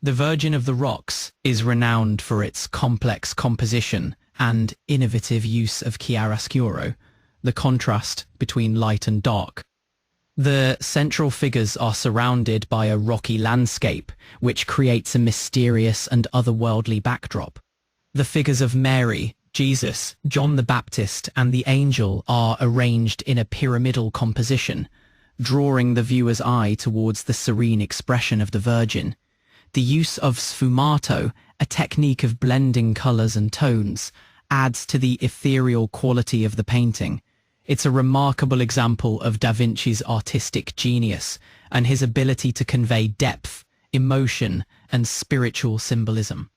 The Virgin of the Rocks is renowned for its complex composition and innovative use of chiaroscuro, the contrast between light and dark. The central figures are surrounded by a rocky landscape, which creates a mysterious and otherworldly backdrop. The figures of Mary, Jesus, John the Baptist, and the angel are arranged in a pyramidal composition, drawing the viewer's eye towards the serene expression of the Virgin. The use of sfumato, a technique of blending colors and tones, adds to the ethereal quality of the painting. It's a remarkable example of Da Vinci's artistic genius and his ability to convey depth, emotion, and spiritual symbolism.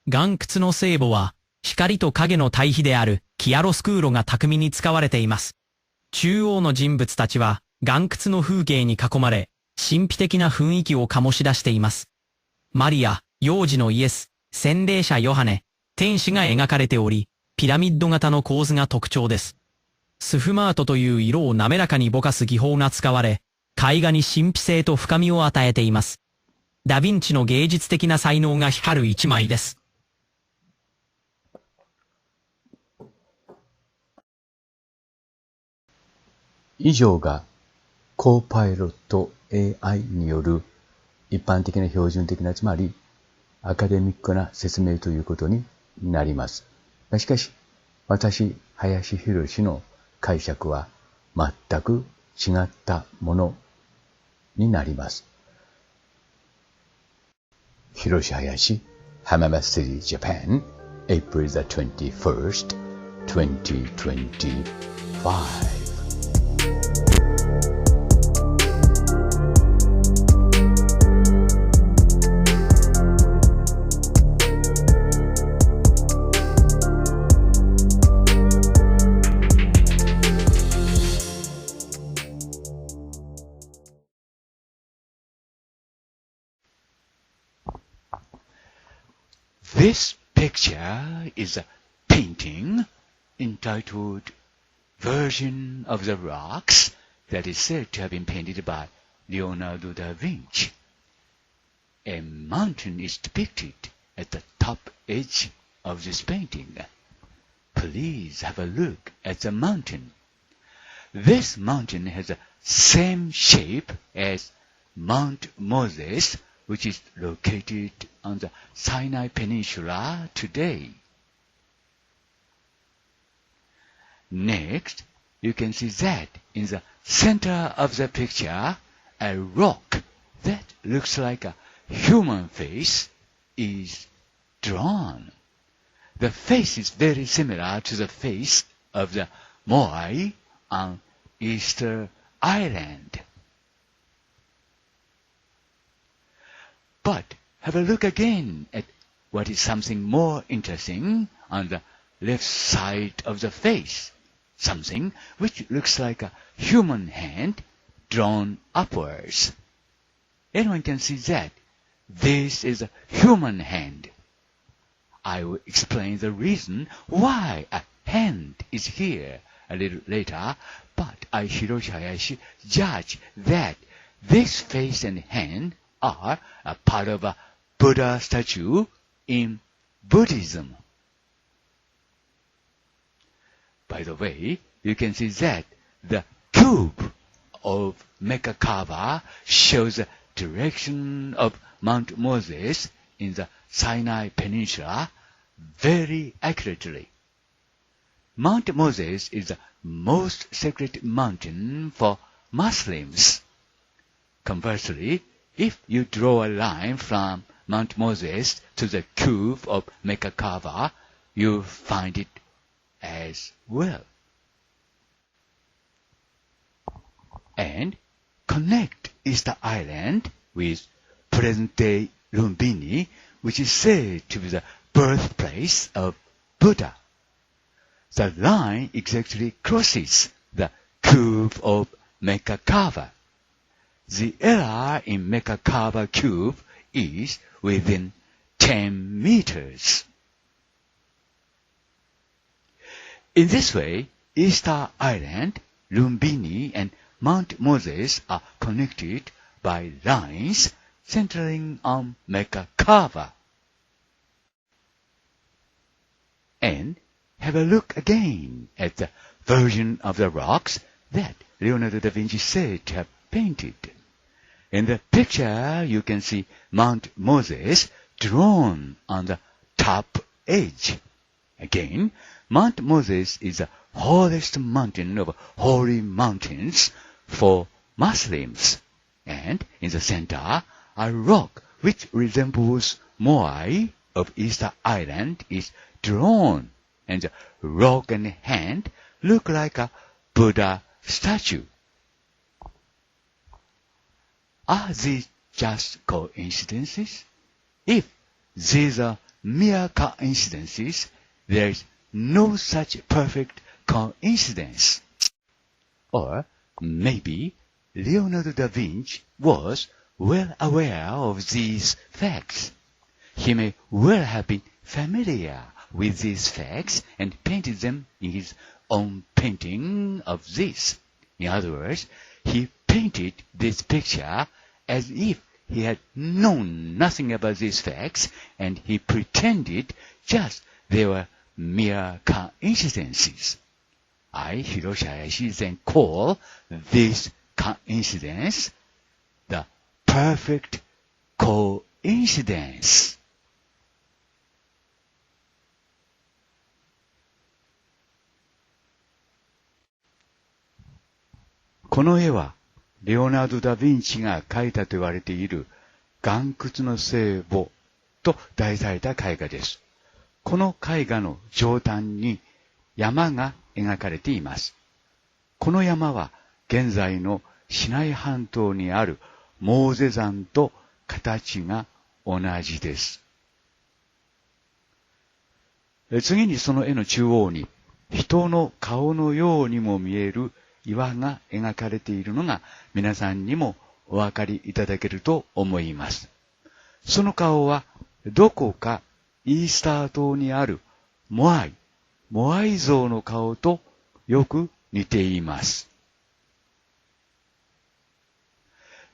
岩窟の聖母は、光と影の対比であるキアロスクーロが巧みに使われています。中央の人物たちは、岩窟の風景に囲まれ、神秘的な雰囲気を醸し出しています。マリア、幼児のイエス、洗礼者ヨハネ、天使が描かれており、ピラミッド型の構図が特徴です。スフマートという色を滑らかにぼかす技法が使われ、絵画に神秘性と深みを与えています。ダヴィンチの芸術的な才能が光る一枚です。以上がコーパイロット AI による一般的な標準的な、つまりアカデミックな説明ということになります。しかし、私、林博の解釈は全く違ったものになります。Hiroshi Hayashi, Hamama City, Japan, April the 21st, 2025. This picture is a painting entitled Virgin of the Rocks that is said to have been painted by Leonardo da Vinci. A mountain is depicted at the top edge of this painting. Please have a look at the mountain. This mountain has the same shape as Mount Moses, which is located on the Sinai Peninsula today. Next, you can see that in the center of the picture, a rock that looks like a human face is drawn. The face is very similar to the face of the Moai on Easter Island. But have a look again at what is something more interesting on the left side of the face, something which looks like a human hand drawn upwards. Anyone can see that this is a human hand. I will explain the reason why a hand is here a little later, but I, Hiroshi Hayashi, judge that this face and hand are a part of a Buddha statue in Buddhism. By the way, you can see that the cube of Mecca Kaaba shows the direction of Mount Moses in the Sinai Peninsula very accurately. Mount Moses is the most sacred mountain for Muslims. Conversely, if you draw a line from Mount Moses to the cube of Mecca Kaaba, you'll find it as well. And connect Easter Island with present-day Lumbini, which is said to be the birthplace of Buddha. The line exactly crosses the cube of Mecca Kaaba. The error in Mecca Kaaba cube is within 10 meters. In this way, Easter Island, Lumbini, and Mount Moses are connected by lines centering on Mecca Kaaba. And have a look again at the version of the rocks that Leonardo da Vinci said to have painted. In the picture, you can see Mount Moses drawn on the top edge. Again, Mount Moses is the holiest mountain of holy mountains for Muslims. And in the center, a rock which resembles Moai of Easter Island is drawn, and the rock and hand look like a Buddha statue. Are these just coincidences? If these are mere coincidences, there is no such perfect coincidence. Or maybe Leonardo da Vinci was well aware of these facts. He may well have been familiar with these facts and painted them in his own painting of this. In other words, he painted this picture as if he had known nothing about these facts, and he pretended just they were mere coincidences. I, Hiroshi Hayashi, then call this coincidence the perfect coincidence. この絵は、レオナルド・ダ・ヴィンチが描いたと言われている岩窟の聖母と題された絵画です。この絵画の上端に山が描かれています。この山は現在のシナイ半島にあるモーゼ山と形が同じです。次にその絵の中央に人の顔のようにも見える岩が描かれているのが皆さんにもお分かりいただけると思います。その顔はどこかイースター島にあるモアイ像の顔とよく似ています。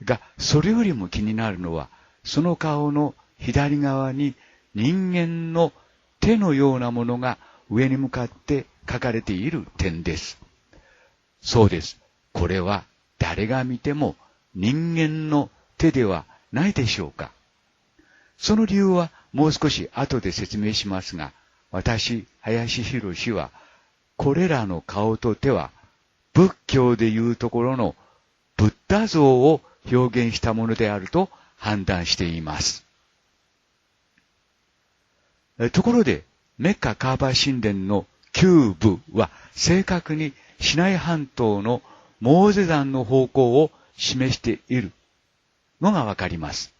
が、それよりも気になるのは、その顔の左側に人間の手のようなものが上に向かって描かれている点です。そうです。これは誰が見ても人間の手ではないでしょうか。その理由はもう少し後で説明しますが、私、林博は、これらの顔と手は仏教でいうところのブッダ像を表現したものであると判断しています。ところで、メッカカーバ神殿の旧部は正確にシナイ半島のモーゼ山の方向を示しているのがわかります。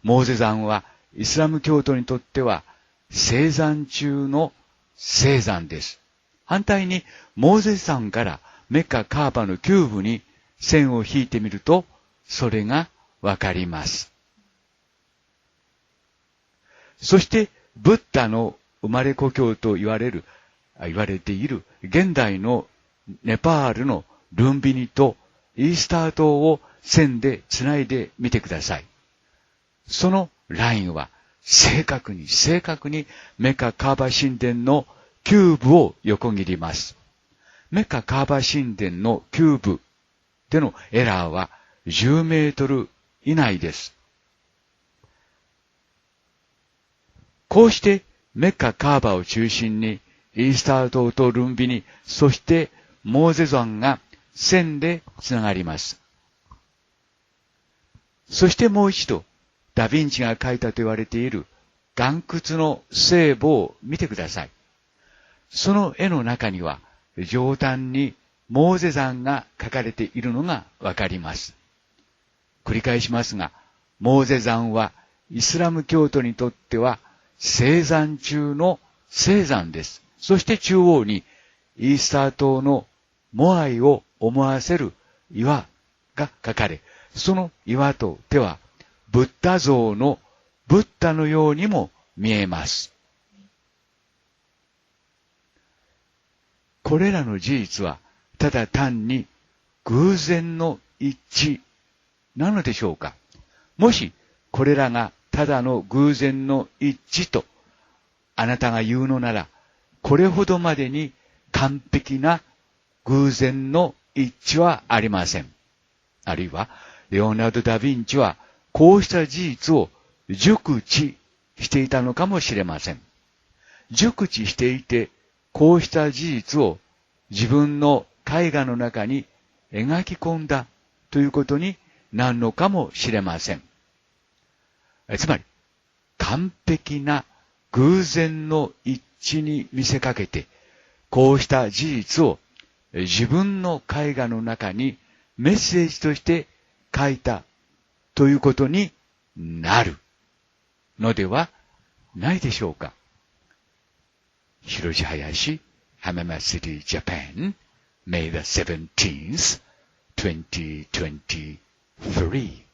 モーゼ山はイスラム教徒にとっては聖山中の聖山です。反対にモーゼ山からメッカカーバの旧部に線を引いてみるとそれがわかります。そしてブッダの生まれ故郷と言われている現代のネパールのルンビニとイースター島を線でつないでみてください。そのラインは正確にメカカーバ神殿の旧部を横切ります。メカカーバ神殿の旧部でのエラーは10メートル以内です。こうしてメッカカーバを中心にイースター島とルンビニ、そしてモーゼ山が線でつながります。そしてもう一度、ダヴィンチが描いたと言われている岩窟の聖母を見てください。その絵の中には上端にモーゼ山が描かれているのがわかります。繰り返しますが、モーゼ山はイスラム教徒にとっては聖山中の聖山です。そして中央にイースター島のモアイを思わせる岩が描かれ、その岩と手はブッダ像のブッダのようにも見えます。これらの事実はただ単に偶然の一致なのでしょうか。もしこれらがただの偶然の一致とあなたが言うのなら、これほどまでに完璧な偶然の一致はありません。あるいはレオナルド・ダ・ヴィンチはこうした事実を熟知していたのかもしれません。熟知していて、こうした事実を自分の絵画の中に描き込んだということになるのかもしれません。つまり、完璧な偶然の一致に見せかけて、こうした事実を自分の絵画の中にメッセージとして書いたということになるのではないでしょうか。Hiroshi Hayashi, Hamama City, Japan, May the 17th, 2023.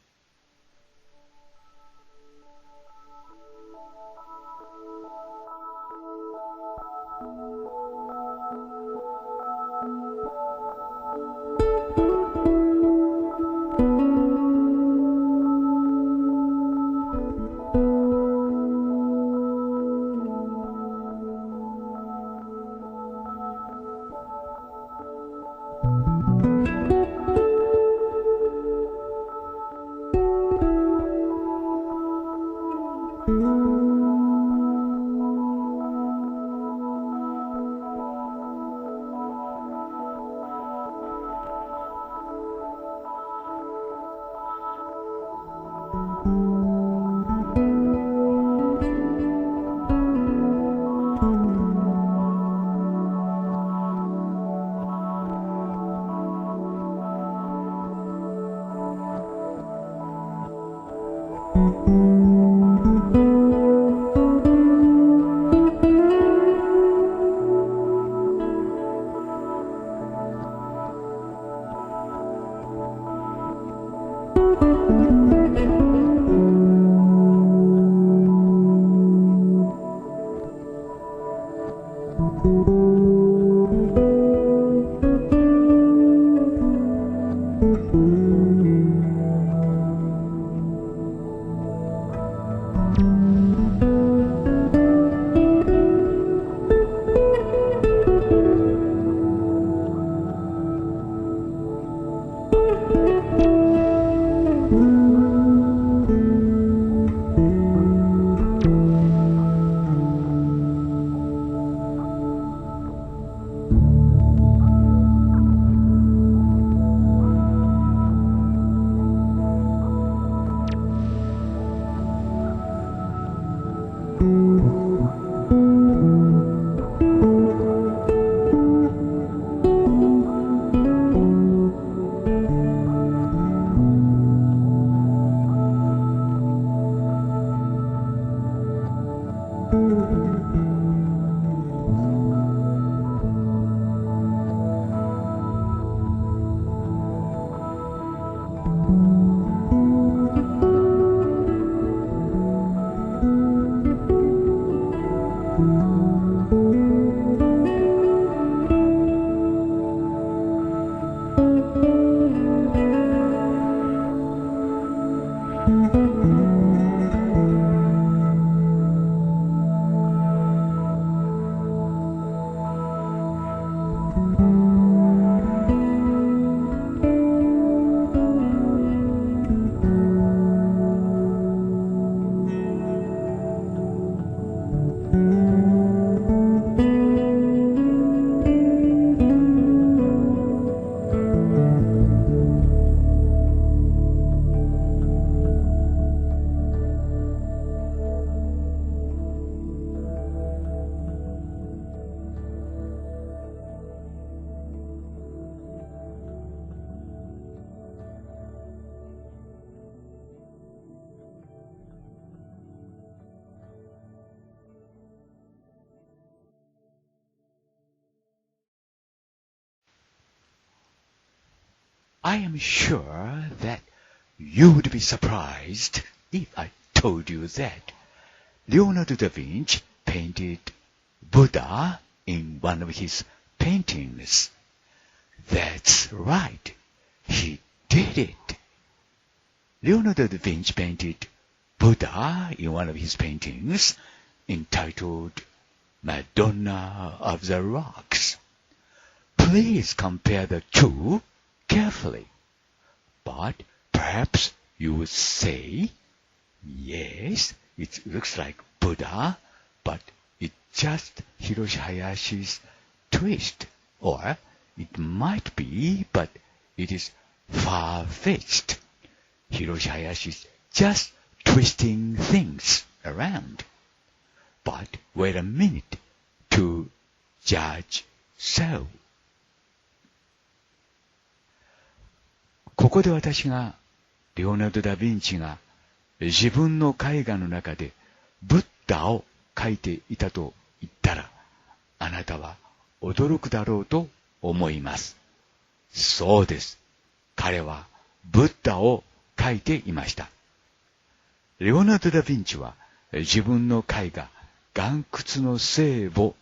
I am sure that you would be surprised if I told you that Leonardo da Vinci painted Buddha in one of his paintings. That's right. did it. Leonardo da Vinci painted Buddha in one of his paintings entitled Madonna of the Rocks. Please compare the two carefully. But perhaps you would say, yes, it looks like Buddha, but it's just Hiroshi Hayashi's twist. Or it might be, but it is far-fetched. Hiroshi Hayashi is just twisting things around. But wait a minute to judge so. ここで私がレオナルド・ダ・ヴィンチが自分の絵画の中でブッダを描いていたと言ったら、あなたは驚くだろうと思います。そうです。彼はブッダを描いていました。レオナルド・ダ・ヴィンチは自分の絵画、岩窟の聖母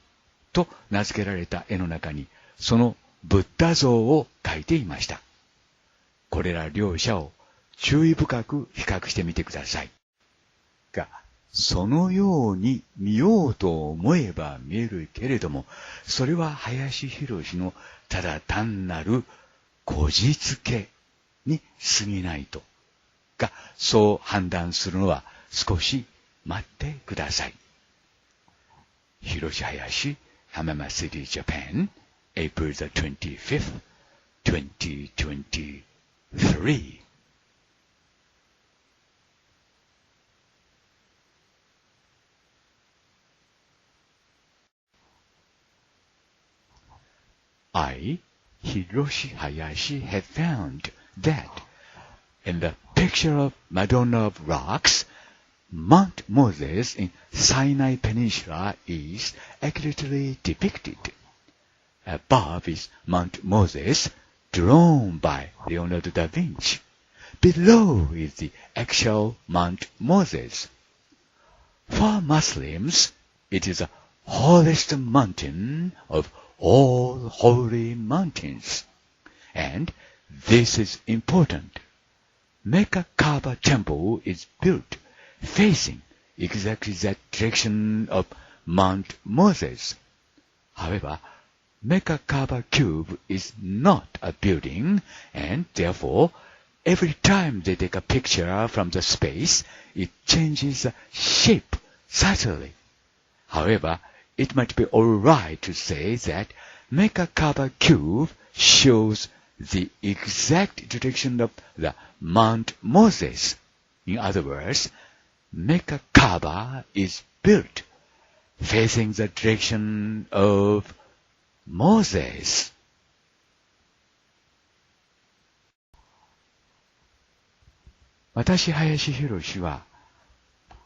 と名付けられた絵の中にそのブッダ像を描いていました。これら両者を注意深く比較してみてください。が、そのように見ようと思えば見えるけれども、それは林博のただ単なるこじつけに過ぎないと。が、そう判断するのは少し待ってください。Hiroshi Hayashi, Hamama City, Japan, April the 25th, 2023. I, Hiroshi Hayashi, have found that in the picture of Madonna of Rocks, Mount Moses in Sinai Peninsula is accurately depicted. Above is Mount Moses, drawn by Leonardo da Vinci. Below is the actual Mount Moses. For Muslims, it is the holiest mountain of all holy mountains. And this is important. Mecca Kaaba temple is built facing exactly that direction of Mount Moses. However, Mecca Kaaba cube is not a building, and therefore, every time they take a picture from the space, it changes the shape subtly. However, it might be alright to say that Mecca Kaaba cube shows the exact direction of the Mount Moses. In other words, Mecca Kaaba is built facing the direction of Moses. 私、林博は、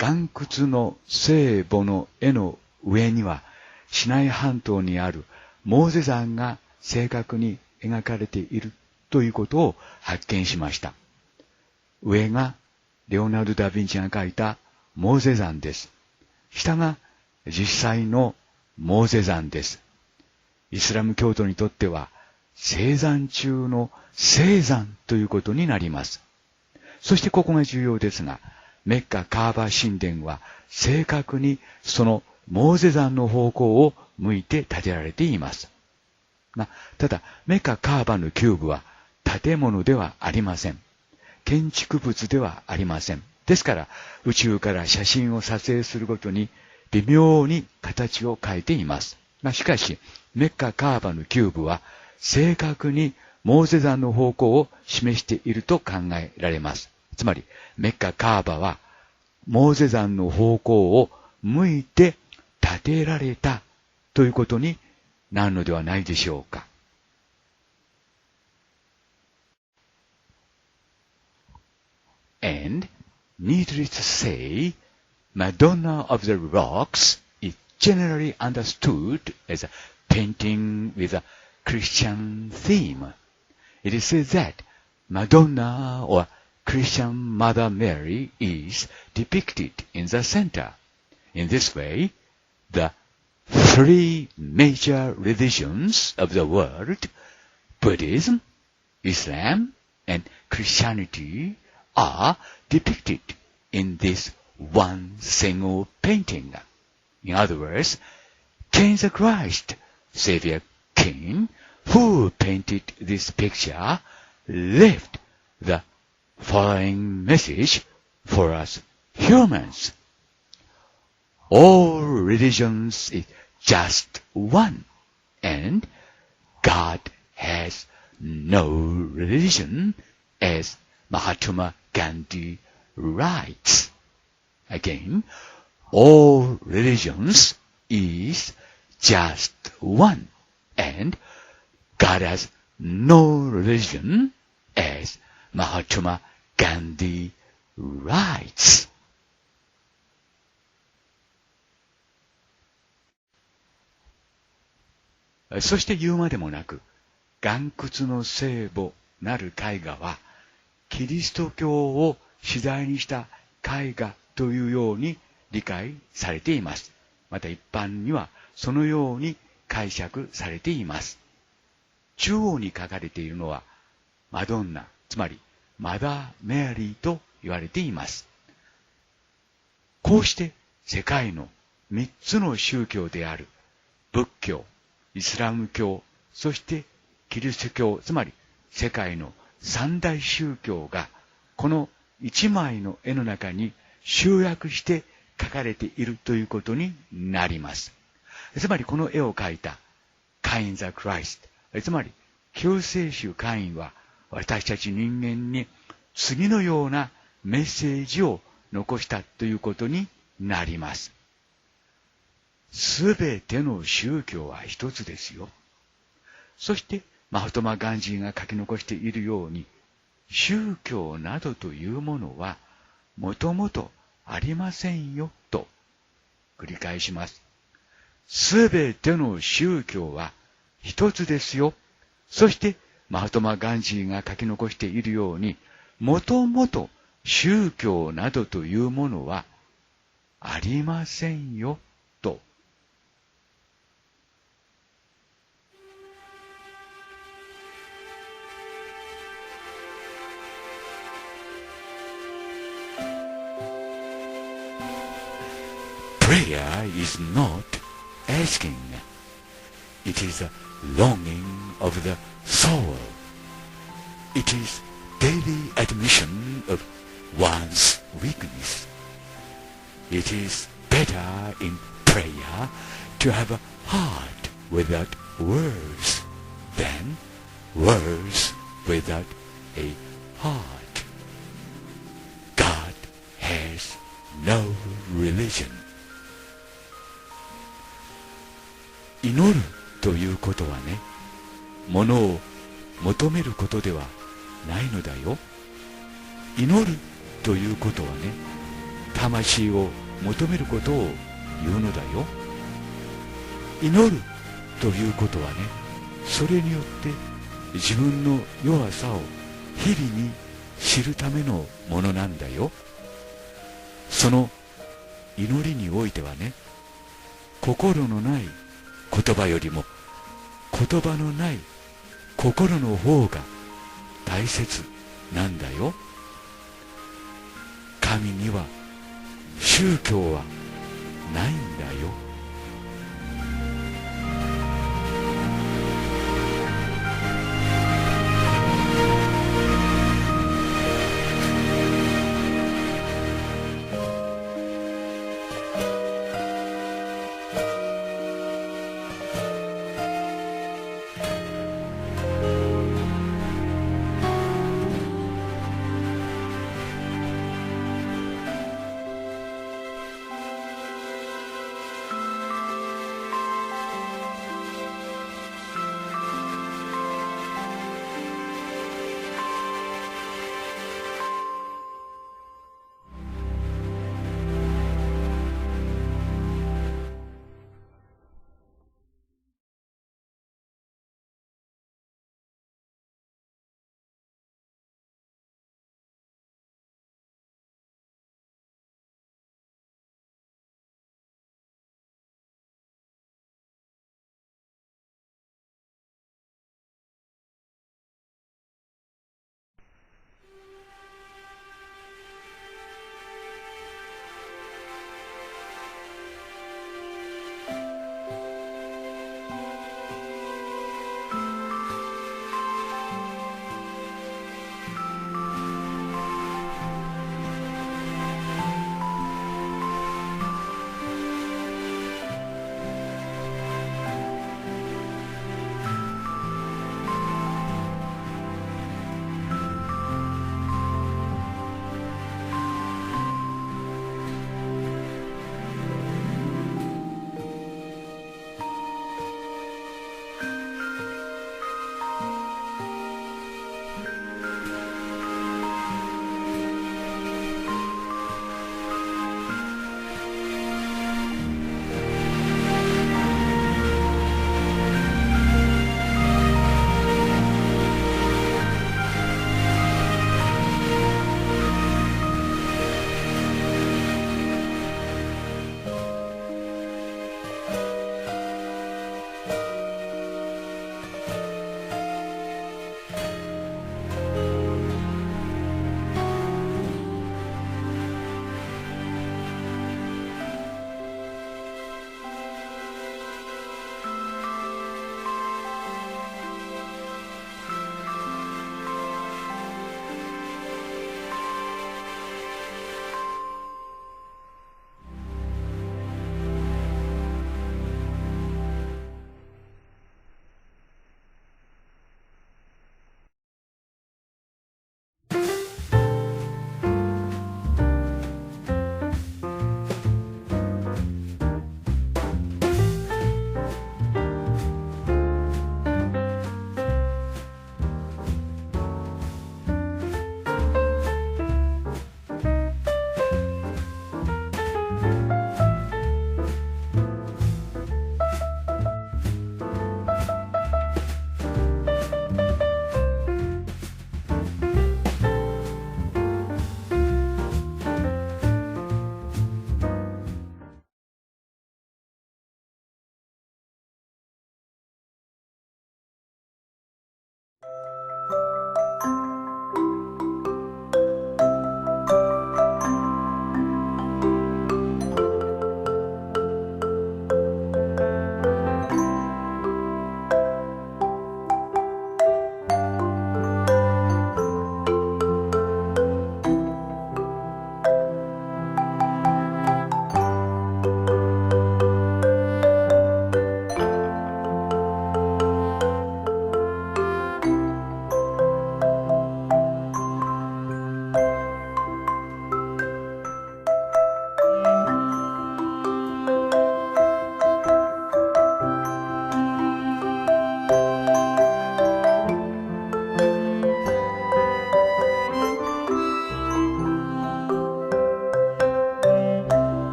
岩窟の聖母の絵の上には、シナイ半島にあるモーゼ山が正確に描かれているということを発見しました。上がレオナルド・ダ・ヴィンチが描いたモーゼ山です。下が実際のモーゼ山です。イスラム教徒にとっては聖山中の聖山ということになります。そしてここが重要ですが、メッカ・カーバ神殿は正確にそのモーゼ山の方向を向いて建てられています。ただ、メッカ・カーバのキューブは建物ではありません。建築物ではありません。ですから、宇宙から写真を撮影するごとに微妙に形を変えています。しかし、メッカ・カーバのキューブは正確にモーゼ山の方向を示していると考えられます。つまり、メッカ・カーバはモーゼ山の方向を向いて建てられたということになるのではないでしょうか。And, needless to say, Madonna of the Rocks is generally understood as a painting with a Christian theme. It is said that Madonna or Christian Mother Mary is depicted in the center. In this way, the three major religions of the world, Buddhism, Islam, and Christianity are depicted in this one single painting. In other words, King the Christ, Savior King, who painted this picture, left the following message for us humans. All religions is just one, and God has no religion, as Mahatma Gandhi writes. Again, all religions is just one, and God has no religion, as Mahatma Gandhi writes. そして言うまでもなく、岩窟の聖母なる絵画は、キリスト教を主題にした絵画というように理解されています。また一般にはそのように解釈されています。中央に書かれているのはマドンナ、つまりマダー・メアリーと言われています。こうして世界の3つの宗教である仏教、イスラム教、そしてキリスト教、つまり世界の三大宗教がこの一枚の絵の中に集約して描かれているということになります。つまりこの絵を描いたカイン・ザ・クライスト、つまり救世主カインは私たち人間に次のようなメッセージを残したということになります。すべての宗教は一つですよ。そしてマハトマ・ガンジーが書き残しているように、宗教などというものはもともとありませんよと繰り返します。すべての宗教は一つですよ。そしてマハトマ・ガンジーが書き残しているように、もともと宗教などというものはありませんよと。Prayer is not asking. It is a longing of the soul. It is daily admission of one's weakness. It is better in prayer to have a heart without words than words without a heart. God has no religion.祈るということはね、ものを求めることではないのだよ。祈るということはね、魂を求めることを言うのだよ。祈るということはね、それによって自分の弱さを日々に知るためのものなんだよ。その祈りにおいてはね、心のない言葉よりも言葉のない心の方が大切なんだよ。神には宗教はないんだよ。